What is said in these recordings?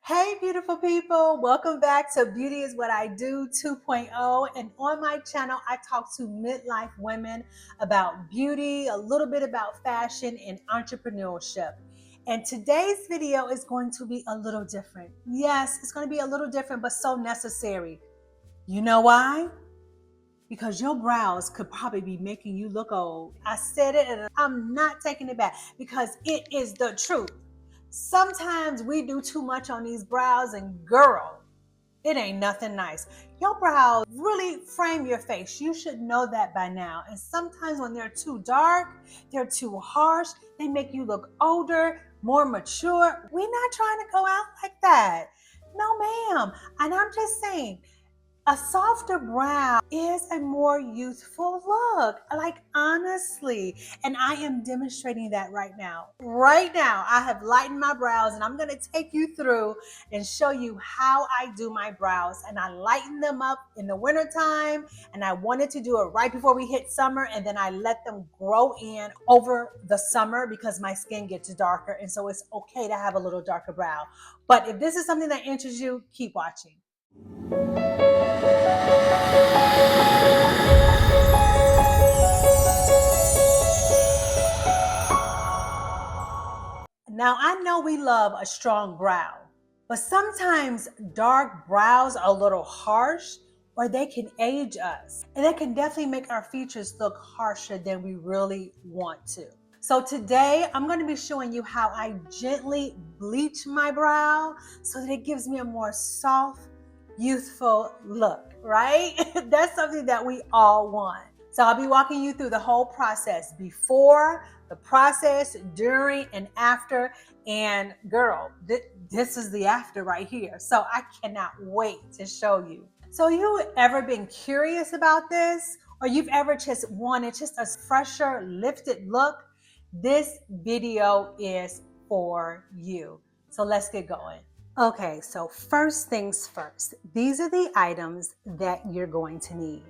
Hey, beautiful people. Welcome back to Beauty is What I Do 2.0. And on my channel, I talk to midlife women about beauty, a little bit about fashion and entrepreneurship. And today's video is going to be a little different. Yes, it's going to be a little different, but so necessary. You know why? Because your brows could probably be making you look old. I said it and I'm not taking it back because it is the truth. Sometimes we do too much on these brows, and girl, it ain't nothing nice. Your brows really frame your face. You should know that by now. And sometimes when they're too dark, they're too harsh, they make you look older, more mature. We're not trying to go out like that. No, ma'am. And I'm just saying, a softer brow is a more youthful look, like honestly. And I am demonstrating that right now. Right now, I have lightened my brows and I'm gonna take you through and show you how I do my brows. And I lighten them up in the wintertime, and I wanted to do it right before we hit summer, and then I let them grow in over the summer because my skin gets darker. And so it's okay to have a little darker brow. But if this is something that interests you, keep watching. Now, I know we love a strong brow, but sometimes dark brows are a little harsh, or they can age us. And they can definitely make our features look harsher than we really want to. So today, I'm going to be showing you how I gently bleach my brow so that it gives me a more soft, youthful look, right? That's something that we all want. So I'll be walking you through the whole process: before, the process, during, and after. And girl, this is the after right here. So I cannot wait to show you. So you ever been curious about this? Or you've ever just wanted just a fresher, lifted look? This video is for you. So let's get going. Okay, so first things first, these are the items that you're going to need.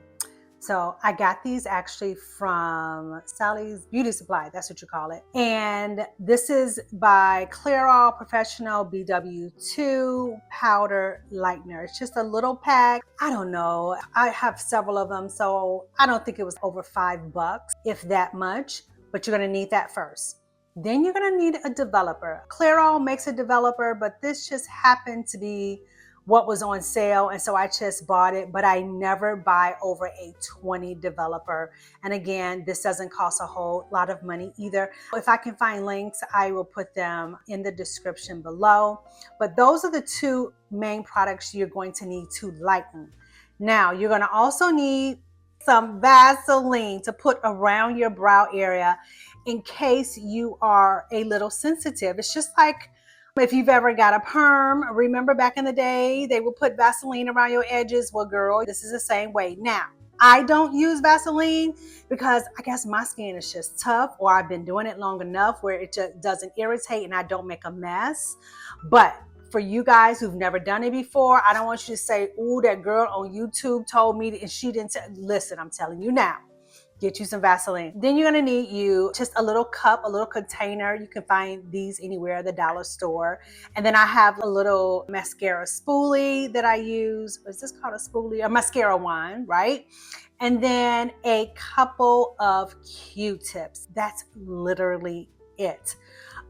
So I got these actually from Sally's Beauty Supply, that's what you call it. And this is by Clairol Professional BW2 Powder Lightener. It's just a little pack. I don't know. I have several of them, so I don't think it was over $5, if that much, but you're gonna need that first. Then you're gonna need a developer. Clairol makes a developer, but this just happened to be what was on sale, and so I just bought it, but I never buy over a 20 developer. And again, this doesn't cost a whole lot of money either. If I can find links, I will put them in the description below. But those are the two main products you're going to need to lighten. Now, you're going to also need some Vaseline to put around your brow area in case you are a little sensitive. It's just like if you've ever got a perm, remember back in the day, they would put Vaseline around your edges. Well, girl, this is the same way. Now, I don't use Vaseline because I guess my skin is just tough, or I've been doing it long enough where it just doesn't irritate and I don't make a mess. But for you guys who've never done it before, I don't want you to say, "Ooh, that girl on YouTube told me," and she didn't listen, I'm telling you now. Get you some Vaseline. Then you're gonna need you just a little cup, a little container. You can find these anywhere at the dollar store. And then I have a little mascara spoolie that I use. Is this called a spoolie? A mascara wand, right? And then a couple of Q-tips. That's literally it.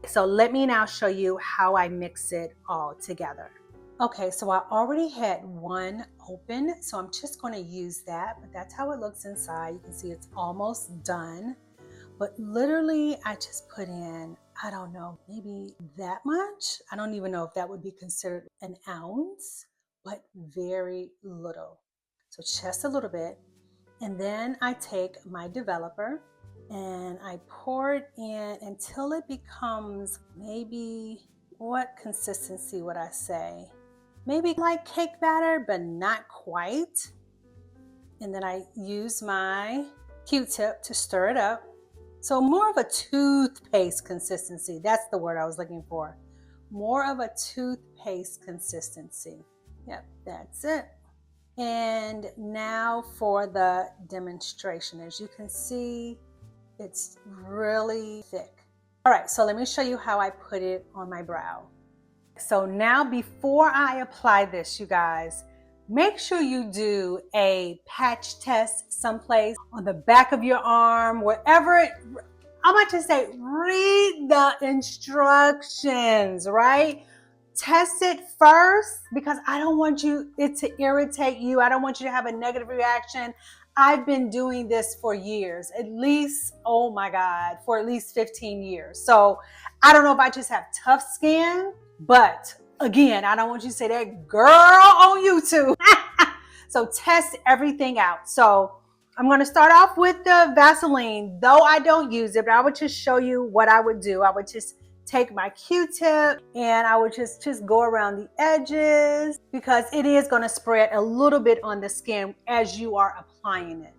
So let me now show you how I mix it all together. Okay, so I already had one open, so I'm just going to use that, but that's how it looks inside. You can see it's almost done, but literally I just put in, I don't know, maybe that much. I don't even know if that would be considered an ounce, but very little. So just a little bit. And then I take my developer and I pour it in until it becomes maybe, what consistency would I say? Maybe like cake batter, but not quite. And then I use my Q-tip to stir it up. So more of a toothpaste consistency. That's the word I was looking for. More of a toothpaste consistency. Yep, that's it. And now for the demonstration. As you can see, it's really thick. All right, so let me show you how I put it on my brow. So now before I apply this, you guys, make sure you do a patch test someplace on the back of your arm, wherever I'm about to say, read the instructions, right? Test it first because I don't want it to irritate you. I don't want you to have a negative reaction. I've been doing this for years, at least, oh my God, for at least 15 years. So I don't know if I just have tough skin, but again, I don't want you to say that girl on YouTube. So test everything out. So I'm going to start off with the Vaseline, though I don't use it, but I would just show you what I would do. I would just take my Q-tip and I would just go around the edges because it is going to spread a little bit on the skin as you are applying it.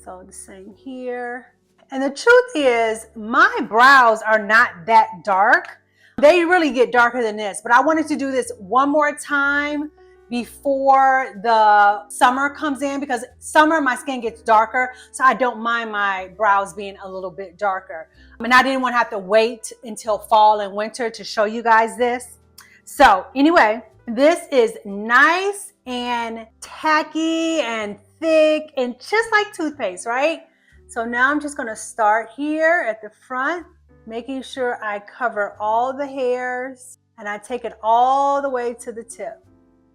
So the same here. And the truth is, my brows are not that dark. They really get darker than this, but I wanted to do this one more time before the summer comes in, because summer my skin gets darker, so I don't mind my brows being a little bit darker. And I didn't want to have to wait until fall and winter to show you guys this. So anyway, this is nice and tacky and thick and just like toothpaste, right? So now I'm just going to start here at the front, making sure I cover all the hairs, and I take it all the way to the tip.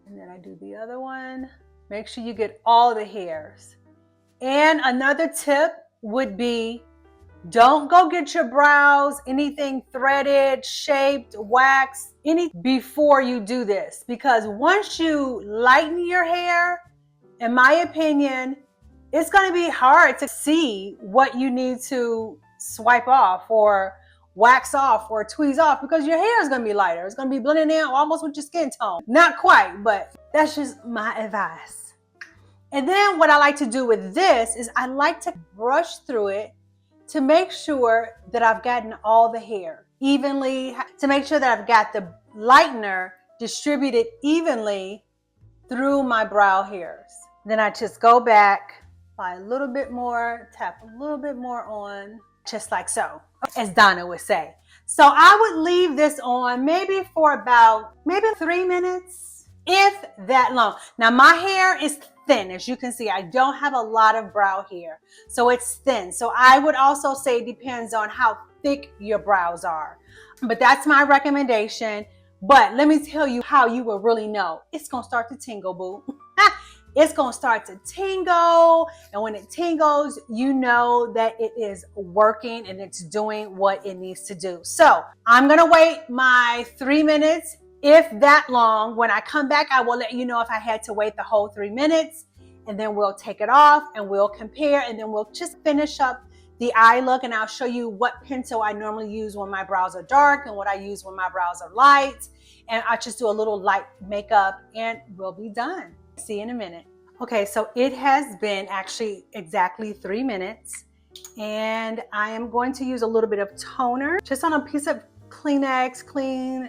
And then I do the other one. Make sure you get all the hairs. And another tip would be, don't go get your brows, anything threaded, shaped, waxed, anything before you do this. Because once you lighten your hair, in my opinion, it's going to be hard to see what you need to swipe off or wax off or tweeze off, because your hair is going to be lighter. It's going to be blending in almost with your skin tone. Not quite, but that's just my advice. And then what I like to do with this is I like to brush through it to make sure that I've gotten all the hair evenly, to make sure that I've got the lightener distributed evenly through my brow hairs. Then I just go back, apply a little bit more, tap a little bit more on, just like so, as Donna would say. So I would leave this on maybe for about 3 minutes, if that long. Now my hair is thin, as you can see. I don't have a lot of brow hair, so it's thin. So I would also say it depends on how thick your brows are, but that's my recommendation. But let me tell you how you will really know. It's gonna start to tingle, boo. It's gonna start to tingle, and when it tingles, you know that it is working and it's doing what it needs to do. So I'm gonna wait my 3 minutes, if that long. When I come back, I will let you know if I had to wait the whole 3 minutes, and then we'll take it off and we'll compare, and then we'll just finish up the eye look, and I'll show you what pencil I normally use when my brows are dark and what I use when my brows are light. And I just do a little light makeup and we'll be done. See you in a minute. Okay, so it has been actually exactly 3 minutes, and I am going to use a little bit of toner just on a piece of Kleenex,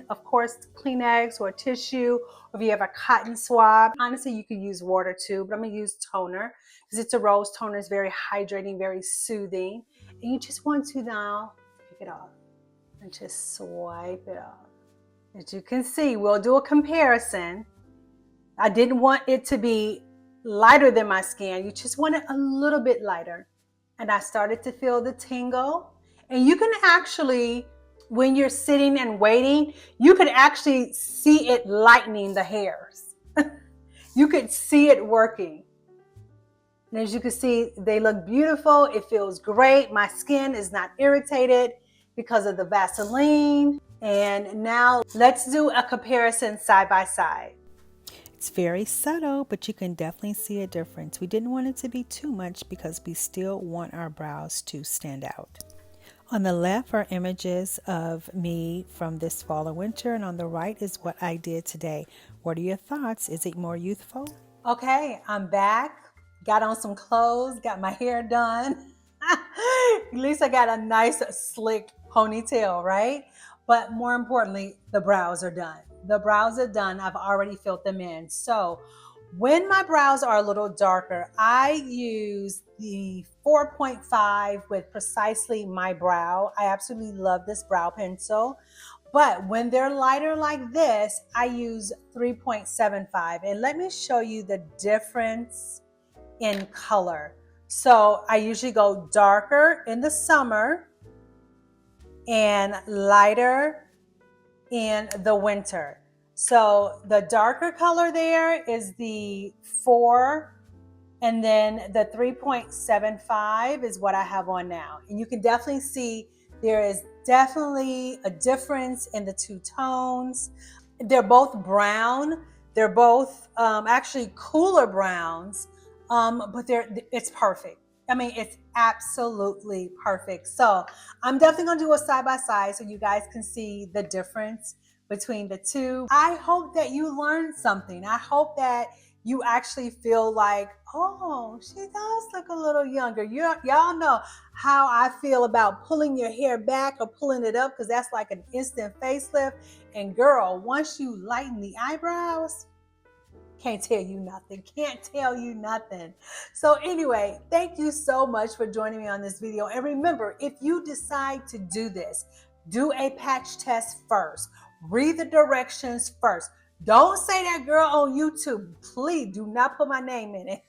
of course, Kleenex or tissue, or if you have a cotton swab. Honestly, you could use water too, but I'm gonna use toner because it's a rose toner. It's very hydrating, very soothing. And you just want to now pick it off and just swipe it off. As you can see, we'll do a comparison. I didn't want it to be lighter than my skin. You just want it a little bit lighter. And I started to feel the tingle. And you can actually, when you're sitting and waiting, you could actually see it lightening the hairs. You could see it working. And as you can see, they look beautiful. It feels great. My skin is not irritated because of the Vaseline. And now let's do a comparison side by side. It's very subtle, but you can definitely see a difference. We didn't want it to be too much because we still want our brows to stand out. On the left are images of me from this fall or winter, and on the right is what I did today. What are your thoughts? Is it more youthful? Okay, I'm back. Got on some clothes, got my hair done. At least I got a nice slick ponytail, right? But more importantly, the brows are done. The brows are done. I've already filled them in. So when my brows are a little darker, I use the 4.5 with precisely my brow. I absolutely love this brow pencil. But when they're lighter like this, I use 3.75. And let me show you the difference in color. So I usually go darker in the summer and lighter in the winter. So the darker color there is the 4, and then the 3.75 is what I have on now. And you can definitely see there is definitely a difference in the two tones. They're both brown. They're both actually cooler browns, but it's perfect. I mean, it's absolutely perfect. So I'm definitely gonna do a side by side so you guys can see the difference between the two. I hope that you learned something. I hope that you actually feel like, oh, she does look a little younger. Y'all know how I feel about pulling your hair back or pulling it up, because that's like an instant facelift. And girl, once you lighten the eyebrows, can't tell you nothing. Can't tell you nothing. So anyway, thank you so much for joining me on this video. And remember, if you decide to do this, do a patch test first. Read the directions first. Don't say that girl on YouTube. Please do not put my name in it.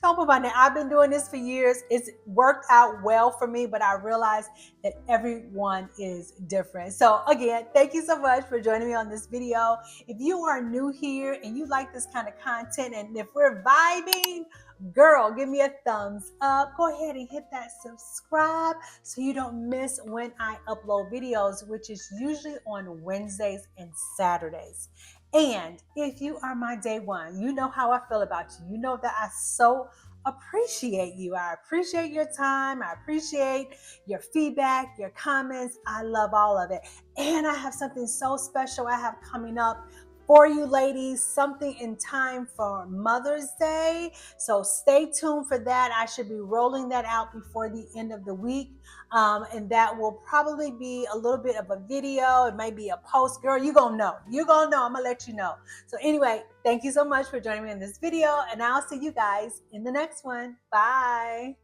Don't put my name. I've been doing this for years. It's worked out well for me, but I realize that everyone is different. So again, thank you so much for joining me on this video. If you are new here and you like this kind of content, and if we're vibing, girl, give me a thumbs up. Go ahead and hit that subscribe so you don't miss when I upload videos, which is usually on Wednesdays and Saturdays. And if you are my day one, you know how I feel about you. You know that I so appreciate you. I appreciate your time. I appreciate your feedback, your comments. I love all of it. And I have something so special I have coming up for you ladies, something in time for Mother's Day. So stay tuned for that. I should be rolling that out before the end of the week. And that will probably be a little bit of a video. It may be a post. Girl, you're going to know. You're going to know. I'm going to let you know. So anyway, thank you so much for joining me in this video. And I'll see you guys in the next one. Bye.